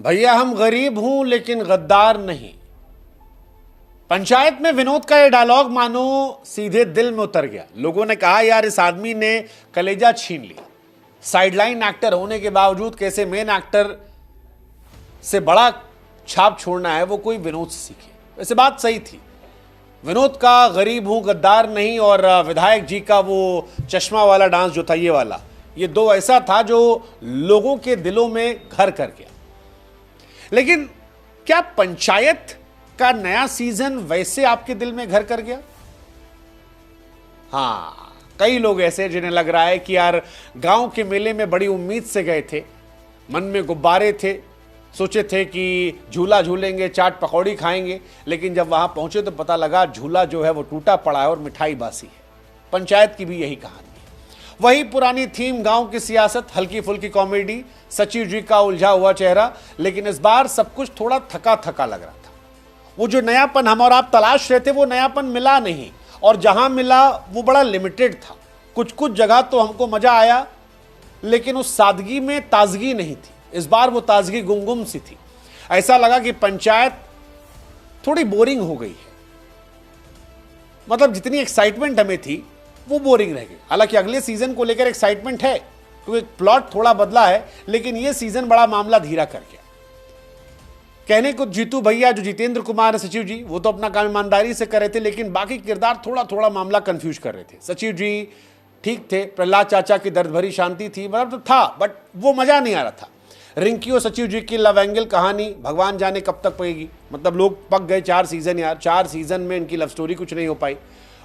भैया हम गरीब हूं लेकिन गद्दार नहीं। पंचायत में विनोद का यह डायलॉग मानो सीधे दिल में उतर गया। लोगों ने कहा यार इस आदमी ने कलेजा छीन लिया। साइडलाइन एक्टर होने के बावजूद कैसे मेन एक्टर से बड़ा छाप छोड़ना है वो कोई विनोद से सीखे। वैसे बात सही थी। विनोद का गरीब हूं गद्दार नहीं और विधायक जी का वो चश्मा वाला डांस जो था ये वाला, ये दो ऐसा था जो लोगों के दिलों में घर कर गया। लेकिन क्या पंचायत का नया सीजन वैसे आपके दिल में घर कर गया? हां, कई लोग ऐसे जिन्हें लग रहा है कि यार गांव के मेले में बड़ी उम्मीद से गए थे, मन में गुब्बारे थे, सोचे थे कि झूला झूलेंगे, चाट पकौड़ी खाएंगे, लेकिन जब वहां पहुंचे तो पता लगा झूला जो है वो टूटा पड़ा है और मिठाई बासी है। पंचायत की भी यही कहानी है। वही पुरानी थीम, गांव की सियासत, हल्की फुल्की कॉमेडी, सचिव जी का उलझा हुआ चेहरा, लेकिन इस बार सब कुछ थोड़ा थका थका लग रहा था। वो जो नयापन हम और आप तलाश रहे थे वो नयापन मिला नहीं, और जहां मिला वो बड़ा लिमिटेड था। कुछ कुछ जगह तो हमको मजा आया, लेकिन उस सादगी में ताजगी नहीं थी। इस बार वो ताजगी गुमगुम सी थी। ऐसा लगा कि पंचायत थोड़ी बोरिंग हो गई है। मतलब जितनी एक्साइटमेंट हमें थी वो बोरिंग रह गई। हालांकि अगले सीजन को लेकर एक्साइटमेंट है क्योंकि प्लॉट थोड़ा बदला है, लेकिन ये सीजन बड़ा मामला धीरा कर गया। कहने को जीतू भैया जो जितेंद्र कुमार है सचिव जी, वो तो अपना काम ईमानदारी से कर रहे थे, लेकिन बाकी किरदार थोड़ा थोड़ा मामला कंफ्यूज कर रहे थे। सचिव जी ठीक थे, प्रहलाद चाचा की दर्द भरी शांति थी, मतलब तो था, बट वो मजा नहीं आ रहा था। रिंकी और सचिव जी की लव एंगल कहानी भगवान जाने कब तक पड़ेगी। मतलब लोग पक गए 4 सीजन यार, 4 सीजन में इनकी लव स्टोरी कुछ नहीं हो पाई।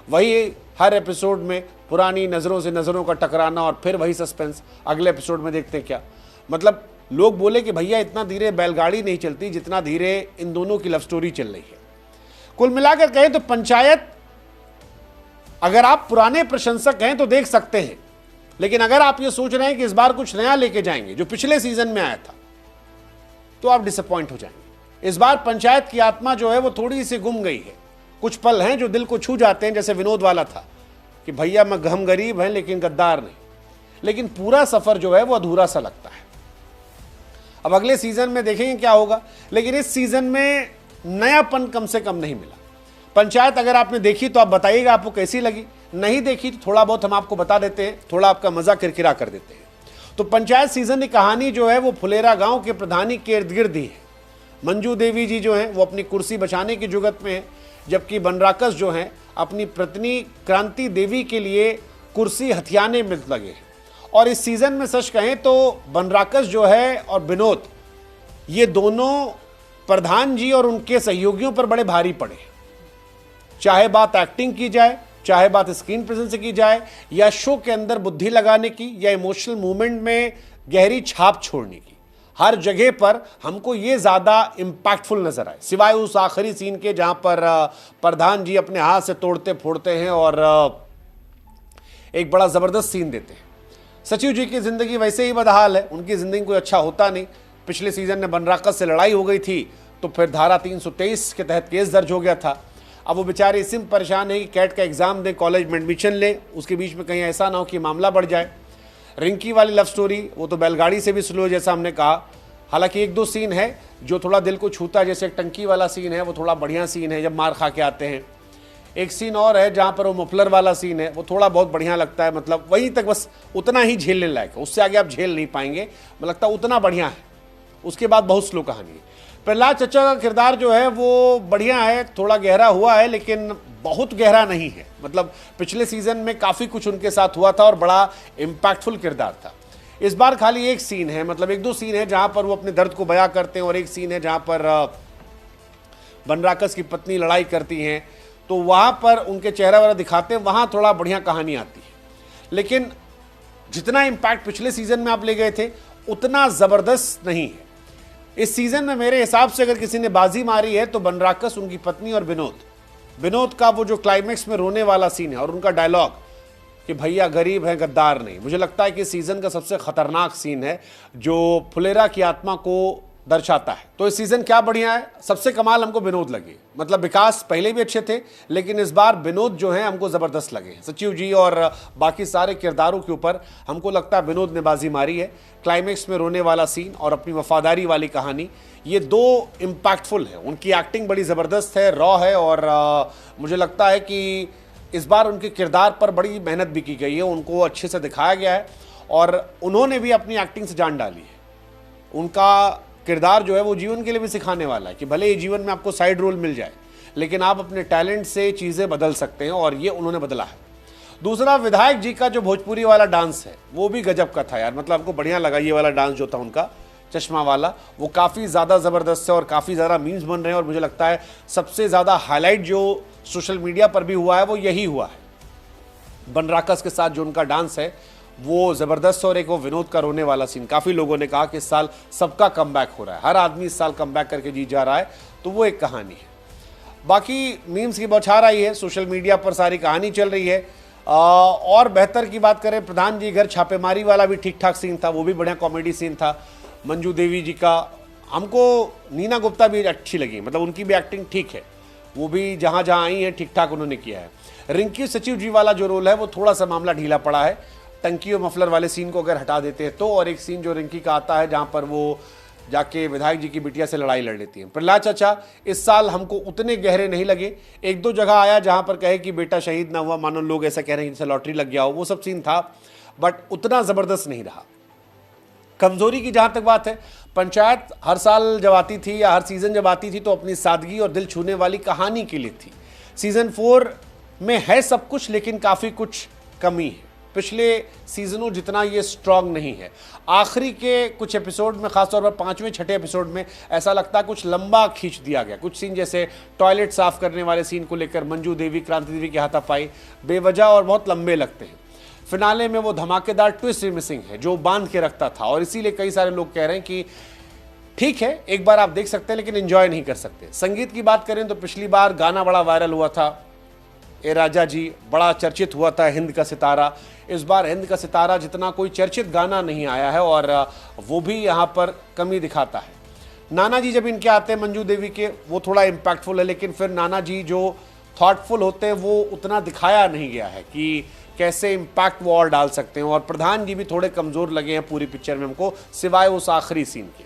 वही हर एपिसोड में पुरानी नज़रों से नज़रों का टकराना और फिर वही सस्पेंस। अगले एपिसोड में देखते हैं क्या। मतलब लोग बोले कि भैया इतना धीरे बैलगाड़ी नहीं चलती जितना धीरे इन दोनों की लव स्टोरी चल रही है। कुल मिलाकर कहें तो पंचायत, अगर आप पुराने प्रशंसक हैं तो देख सकते हैं, लेकिन अगर आप ये सोच रहे हैं कि इस बार कुछ नया लेके जाएंगे जो पिछले सीजन में आया था, तो आप डिसअपॉइंट हो जाएंगे। इस बार पंचायत की आत्मा जो है वो थोड़ी सी गुम गई है। कुछ पल हैं जो दिल को छू जाते हैं, जैसे विनोद वाला था कि भैया हम गरीब हैं लेकिन गद्दार नहीं। लेकिन पूरा सफर जो है वो अधूरा सा लगता है। अब अगले सीजन में देखेंगे क्या होगा, लेकिन इस सीजन में नयापन कम से कम नहीं मिला। पंचायत अगर आपने देखी तो आप बताइएगा आपको कैसी लगी। नहीं देखी तो थोड़ा बहुत हम आपको बता देते हैं, थोड़ा आपका मजा किरकिरा कर देते हैं। तो पंचायत सीजन की कहानी जो है वो फुलेरा गांव के प्रधानी के इर्द गिर्द ही है। मंजू देवी जी जो हैं वो अपनी कुर्सी बचाने की जुगत में है, जबकि बनराकस जो हैं अपनी पत्नी क्रांति देवी के लिए कुर्सी हथियाने में लगे हैं। और इस सीजन में सच कहें तो बनराकस जो है और विनोद, ये दोनों प्रधान जी और उनके सहयोगियों पर बड़े भारी पड़े। चाहे बात एक्टिंग की जाए, चाहे बात स्क्रीन प्रेजेंस की जाए, या शो के अंदर बुद्धि लगाने की, या इमोशनल मूवमेंट में गहरी छाप छोड़ने की, हर जगह पर हमको ये ज्यादा इंपैक्टफुल नजर आए, सिवाय उस आखिरी सीन के जहां पर प्रधान जी अपने हाथ से तोड़ते फोड़ते हैं और एक बड़ा जबरदस्त सीन देते हैं। सचिव जी की जिंदगी वैसे ही बदहाल है, उनकी जिंदगी कोई अच्छा होता नहीं। पिछले सीजन में बनराकस से लड़ाई हो गई थी तो फिर धारा 323 के तहत केस दर्ज हो गया था। अब वो बेचारे इसी में परेशान है कि कैट का एग्जाम दें, कॉलेज में एडमिशन लें, उसके बीच में कहीं ऐसा ना हो कि मामला बढ़ जाए। रिंकी वाली लव स्टोरी वो तो बैलगाड़ी से भी स्लो है जैसा हमने कहा। हालांकि 1-2 सीन है जो थोड़ा दिल को छूता है, जैसे एक टंकी वाला सीन है, वो थोड़ा बढ़िया सीन है जब मार खा के आते हैं। एक सीन और है जहां पर वो मफलर वाला सीन है, वो थोड़ा बहुत बढ़िया लगता है। मतलब वहीं तक बस उतना ही झेलने लायक है, उससे आगे आप झेल नहीं पाएंगे। मुझे लगता है उतना बढ़िया है, उसके बाद बहुत स्लो कहानी है। प्रहलाद चचा का किरदार जो है वो बढ़िया है, थोड़ा गहरा हुआ है लेकिन बहुत गहरा नहीं है। मतलब पिछले सीजन में काफ़ी कुछ उनके साथ हुआ था और बड़ा इम्पैक्टफुल किरदार था। इस बार खाली एक सीन है, मतलब 1-2 सीन है जहां पर वो अपने दर्द को बयां करते हैं, और एक सीन है जहां पर बनराकस की पत्नी लड़ाई करती हैं, तो वहां पर उनके चेहरा वगैरह दिखाते हैं, वहां थोड़ा बढ़िया कहानी आती है। लेकिन जितना इम्पैक्ट पिछले सीजन में आप ले गए थे उतना ज़बरदस्त नहीं है इस सीजन में। मेरे हिसाब से अगर किसी ने बाजी मारी है तो बनराकस, उनकी पत्नी और विनोद का वो जो क्लाइमेक्स में रोने वाला सीन है और उनका डायलॉग कि भैया गरीब है गद्दार नहीं, मुझे लगता है कि सीजन का सबसे खतरनाक सीन है जो फुलेरा की आत्मा को दर्शाता है। तो इस सीजन क्या बढ़िया है, सबसे कमाल हमको विनोद लगे। मतलब विकास पहले भी अच्छे थे, लेकिन इस बार विनोद जो है हमको जबरदस्त लगे। सचिव जी और बाकी सारे किरदारों के ऊपर हमको लगता है विनोद ने बाजी मारी है। क्लाइमेक्स में रोने वाला सीन और अपनी वफादारी वाली कहानी, ये दो इम्पैक्टफुल है, उनकी एक्टिंग बड़ी ज़बरदस्त है, रॉ है, और मुझे लगता है कि इस बार उनके किरदार पर बड़ी मेहनत भी की गई है, उनको अच्छे से दिखाया गया है और उन्होंने भी अपनी एक्टिंग से जान डाली है। उनका किरदार जो है वो जीवन के लिए भी सिखाने वाला है कि भले ही जीवन में आपको साइड रोल मिल जाए, लेकिन आप अपने टैलेंट से चीज़ें बदल सकते हैं, और ये उन्होंने बदला है। दूसरा, विधायक जी का जो भोजपुरी वाला डांस है वो भी गजब का था यार, मतलब आपको बढ़िया लगा ये वाला डांस जो था उनका चश्मा वाला, वो काफ़ी ज़्यादा ज़बरदस्त है और काफ़ी ज़्यादा मीम्स बन रहे हैं। और मुझे लगता है सबसे ज़्यादा हाईलाइट जो सोशल मीडिया पर भी हुआ है वो यही हुआ है। बनराकस के साथ जो उनका डांस है वो ज़बरदस्त, और एक वो विनोद का रोने वाला सीन, काफ़ी लोगों ने कहा कि इस साल सबका कमबैक हो रहा है, हर आदमी इस साल कमबैक करके जीत जा रहा है, तो वो एक कहानी है। बाकी मीम्स की बौछार आई है, सोशल मीडिया पर सारी कहानी चल रही है। और बेहतर की बात करें, प्रधान जी घर छापेमारी वाला भी ठीक ठाक सीन था, वो भी बढ़िया कॉमेडी सीन था। मंजू देवी जी का, हमको नीना गुप्ता भी अच्छी लगी, मतलब उनकी भी एक्टिंग ठीक है, वो भी जहाँ जहाँ आई हैं ठीक ठाक उन्होंने किया है। रिंकी सचिव जी वाला जो रोल है वो थोड़ा सा मामला ढीला पड़ा है, टंकी और मफलर वाले सीन को अगर हटा देते हैं तो, और एक सीन जो रिंकी का आता है जहाँ पर वो जाके विधायक जी की बिटिया से लड़ाई लड़ लेती है। प्रहलाद चाचा इस साल हमको उतने गहरे नहीं लगे, एक दो जगह आया जहाँ पर कहे कि बेटा शहीद ना हुआ, मानो लोग ऐसा कह रहे हैं जैसे लॉटरी लग गया हो, वो सब सीन था, बट उतना ज़बरदस्त नहीं रहा। कमजोरी की जहाँ तक बात है, पंचायत हर साल जब आती थी या हर सीज़न जब आती थी तो अपनी सादगी और दिल छूने वाली कहानी के लिए थी। सीज़न 4 में है सब कुछ, लेकिन काफ़ी कुछ कमी है, पिछले सीजनों जितना ये स्ट्रांग नहीं है। आखिरी के कुछ एपिसोड में, खासतौर पर 5वें 6ठे एपिसोड में ऐसा लगता है कुछ लंबा खींच दिया गया। कुछ सीन जैसे टॉयलेट साफ करने वाले सीन को लेकर मंजू देवी क्रांति देवी के हाथापाई बेवजह और बहुत लंबे लगते हैं। फिनाले में वो धमाकेदार ट्विस्ट भी मिसिंग है जो बांध के रखता था, और इसीलिए कई सारे लोग कह रहे हैं कि ठीक है एक बार आप देख सकते हैं लेकिन एंजॉय नहीं कर सकते। संगीत की बात करें तो पिछली बार गाना बड़ा वायरल हुआ था, ए राजा जी बड़ा चर्चित हुआ था, हिंद का सितारा। इस बार हिंद का सितारा जितना कोई चर्चित गाना नहीं आया है, और वो भी यहाँ पर कमी दिखाता है। नाना जी जब इनके आते हैं मंजू देवी के, वो थोड़ा इम्पैक्टफुल है, लेकिन फिर नाना जी जो थॉटफुल होते हैं वो उतना दिखाया नहीं गया है कि कैसे इम्पैक्ट वो और डाल सकते हैं। और प्रधान जी भी थोड़े कमज़ोर लगे हैं पूरी पिक्चर में हमको, सिवाय उस आखिरी सीन के।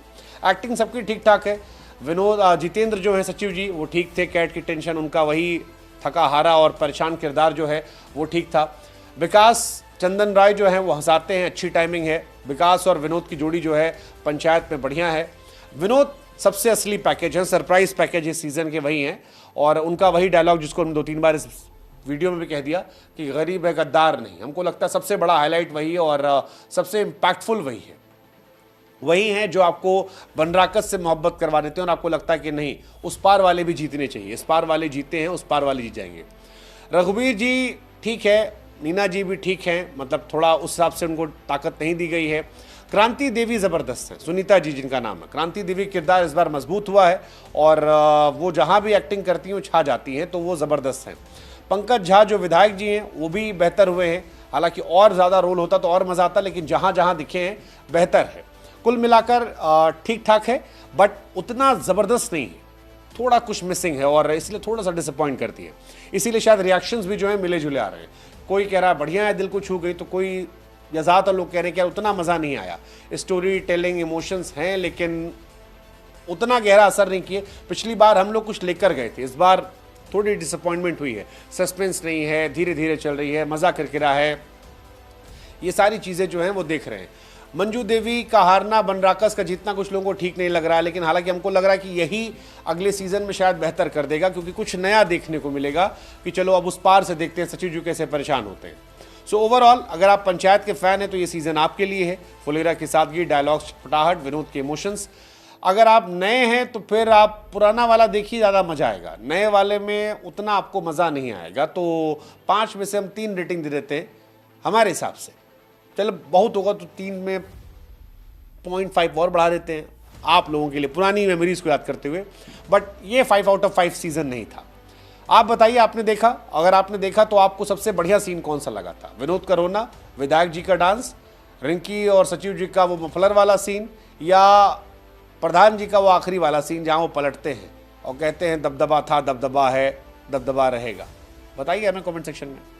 एक्टिंग सबकी ठीक ठाक है। विनोद जितेंद्र जो है सचिव जी वो ठीक थे, कैट की टेंशन उनका वही थका हारा और परेशान किरदार जो है वो ठीक था। विकास चंदन राय जो है वो हंसाते हैं, अच्छी टाइमिंग है। विकास और विनोद की जोड़ी जो है पंचायत में बढ़िया है। विनोद सबसे असली पैकेज है, सरप्राइज पैकेज इस सीज़न के वही हैं, और उनका वही डायलॉग जिसको हम 2-3 बार इस वीडियो में भी कह दिया कि गरीब है गद्दार नहीं, हमको लगता है सबसे बड़ा हाईलाइट वही है और सबसे इम्पैक्टफुल वही है। वही हैं जो आपको बनराकस से मोहब्बत करवा देते हैं और आपको लगता है कि नहीं उस पार वाले भी जीतने चाहिए, इस पार वाले जीते हैं, उस पार वाले जीत जाएंगे। रघुवीर जी ठीक है, नीना जी भी ठीक हैं, मतलब थोड़ा उस हिसाब से उनको ताकत नहीं दी गई है। क्रांति देवी ज़बरदस्त है, सुनीता जी जिनका नाम है, क्रांति देवी किरदार इस बार मजबूत हुआ है और वो जहाँ भी एक्टिंग करती हैं वो छा जाती हैं, तो वो ज़बरदस्त हैं। पंकज झा जो विधायक जी हैं वो भी बेहतर हुए हैं, हालांकि और ज़्यादा रोल होता तो और मज़ा आता, लेकिन जहाँ जहाँ दिखे हैं बेहतर है। कुल मिलाकर ठीक ठाक है, बट उतना ज़बरदस्त नहीं है, थोड़ा कुछ मिसिंग है और इसलिए थोड़ा सा डिसअपॉइंट करती है। इसीलिए शायद रिएक्शंस भी जो है मिले जुले आ रहे हैं। कोई कह रहा है बढ़िया है, दिल को छू गई, तो कोई या ज़्यादातर लोग कह रहे हैं कि उतना मज़ा नहीं आया। स्टोरी टेलिंग इमोशंस हैं लेकिन उतना गहरा असर नहीं किए। पिछली बार हम लोग कुछ लेकर गए थे, इस बार थोड़ी डिसअपॉइंटमेंट हुई है। सस्पेंस नहीं है, धीरे धीरे चल रही है, मज़ा किरकिरा है, ये सारी चीज़ें जो हैं वो देख रहे हैं। मंजू देवी का हारना, बनराकस का जीतना कुछ लोगों को ठीक नहीं लग रहा है, लेकिन हालांकि हमको लग रहा है कि यही अगले सीजन में शायद बेहतर कर देगा, क्योंकि कुछ नया देखने को मिलेगा कि चलो अब उस पार से देखते हैं सचिव जी कैसे परेशान होते हैं। सो ओवरऑल अगर आप पंचायत के फैन हैं तो ये सीज़न आपके लिए है। फुलेरा की सादगी, डायलॉग्स फटाहट, विनोद के इमोशंस। अगर आप नए हैं तो फिर आप पुराना वाला देखिए, ज़्यादा मज़ा आएगा। नए वाले में उतना आपको मज़ा नहीं आएगा। तो 5 में से हम 3 रेटिंग दे देते हैं हमारे हिसाब से। चलो बहुत होगा तो 3 में 0.5 और बढ़ा देते हैं आप लोगों के लिए, पुरानी मेमोरीज को याद करते हुए। बट ये 5 आउट ऑफ 5 सीज़न नहीं था। आप बताइए, आपने देखा? अगर आपने देखा तो आपको सबसे बढ़िया सीन कौन सा लगा था? विनोद का रोना, विधायक जी का डांस, रिंकी और सचिव जी का वो मफलर वाला सीन, या प्रधान जी का वो आखिरी वाला सीन जहाँ वो पलटते हैं और कहते हैं दबदबा था, दबदबा है, दबदबा रहेगा? बताइए हमें कमेंट सेक्शन में।